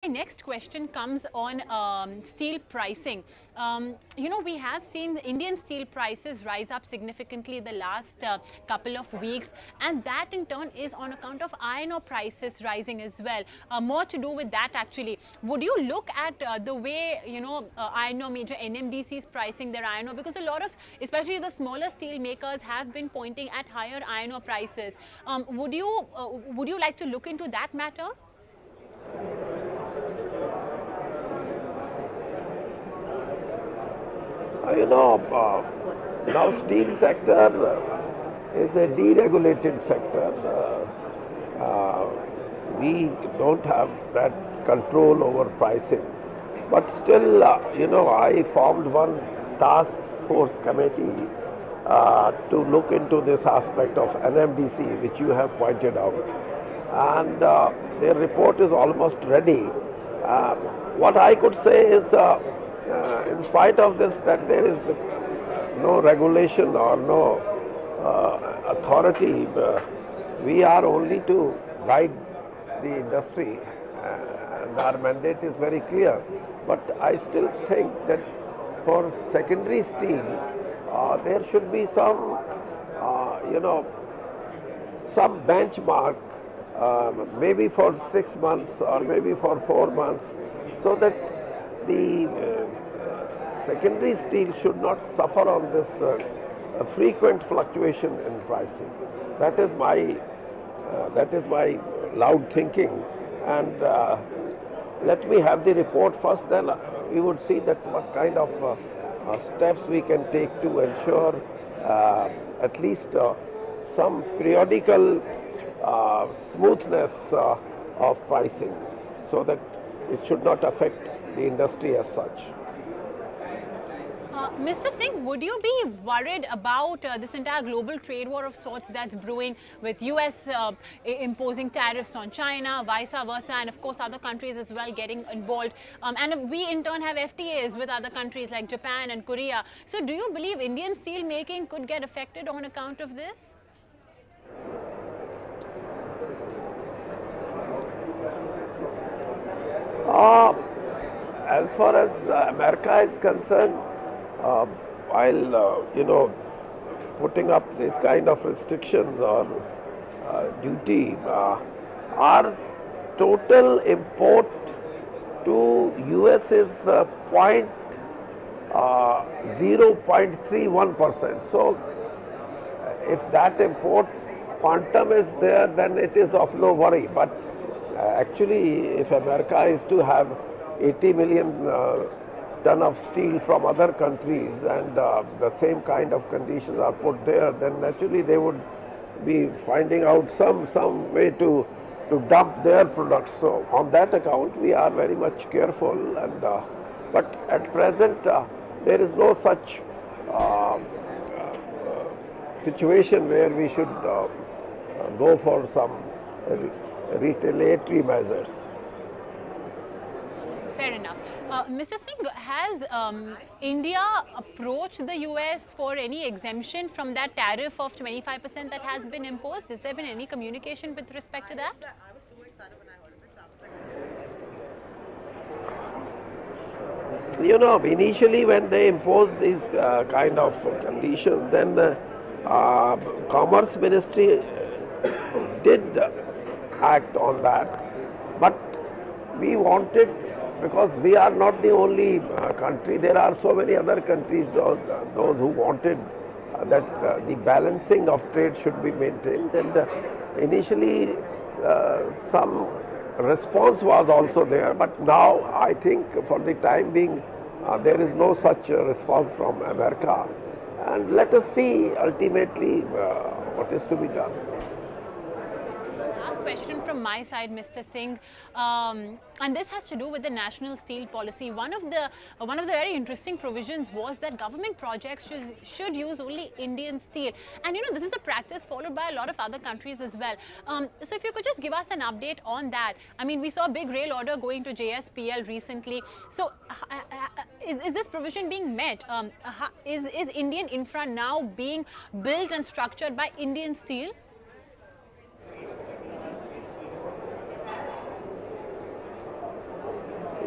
my next question comes on steel pricing. We have seen Indian steel prices rise up significantly the last couple of weeks, and that in turn is on account of iron ore prices rising as well. More to do with that actually. Would you look at the way, iron ore major NMDCs pricing their iron ore? Because a lot of, especially the smaller steel makers, have been pointing at higher iron ore prices. Would you like to look into that matter? Now steel sector is a deregulated sector. We don't have that control over pricing. But still, I formed one task force committee to look into this aspect of NMDC, which you have pointed out. And their report is almost ready. What I could say is, in spite of this, that there is no regulation or no authority, we are only to guide the industry, and our mandate is very clear. But I still think that for secondary steel, there should be some, some benchmark, maybe for 6 months or maybe for 4 months, so that the secondary steel should not suffer on this frequent fluctuation in pricing. That is my loud thinking, and let me have the report first, then we would see that what kind of steps we can take to ensure at least some periodical smoothness of pricing, so that it should not affect the industry as such. Mr. Singh, would you be worried about this entire global trade war of sorts that's brewing, with US imposing tariffs on China, vice versa, and of course other countries as well getting involved? And we in turn have FTAs with other countries like Japan and Korea. So do you believe Indian steel making could get affected on account of this? As far as America is concerned, while putting up this kind of restrictions or duty, our total import to US is 0.31%. So if that import quantum is there, then it is of no worry. But actually, if America is to have 80 million ton of steel from other countries, and the same kind of conditions are put there, then naturally they would be finding out some way to dump their products. So on that account, we are very much careful. And but at present, there is no such situation where we should go for some retaliatory measures. Fair enough. Mr. Singh, has India approached the US for any exemption from that tariff of 25% that has been imposed? Has there been any communication with respect to that? Initially when they imposed these kind of conditions, then the Commerce Ministry did act on that. But we wanted, because we are not the only country, there are so many other countries, those who wanted that the balancing of trade should be maintained, and initially some response was also there, but now I think for the time being there is no such response from America, and let us see ultimately what is to be done. Last question from my side, Mr. Singh, and this has to do with the national steel policy. One of the very interesting provisions was that government projects should use only Indian steel, and this is a practice followed by a lot of other countries as well. So if you could just give us an update on that. I mean, we saw a big rail order going to JSPL recently. So is this provision being met? Is Indian infra now being built and structured by Indian steel?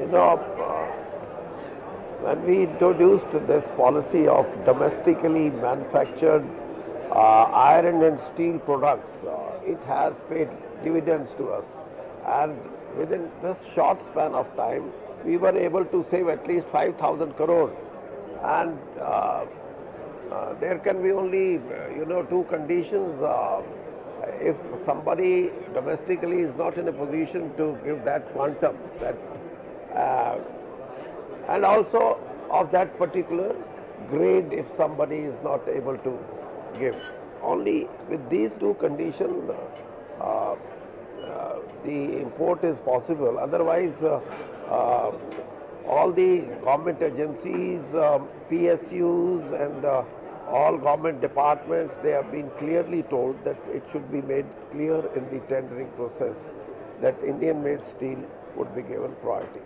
You know, when we introduced this policy of domestically manufactured iron and steel products, it has paid dividends to us. And within this short span of time, we were able to save at least 5,000 crore. And there can be only, two conditions. If somebody domestically is not in a position to give that quantum, that uh, and also of that particular grade, if somebody is not able to give. Only with these two conditions uh, the import is possible. Otherwise all the government agencies, PSUs and all government departments, they have been clearly told that it should be made clear in the tendering process that Indian made steel would be given priority.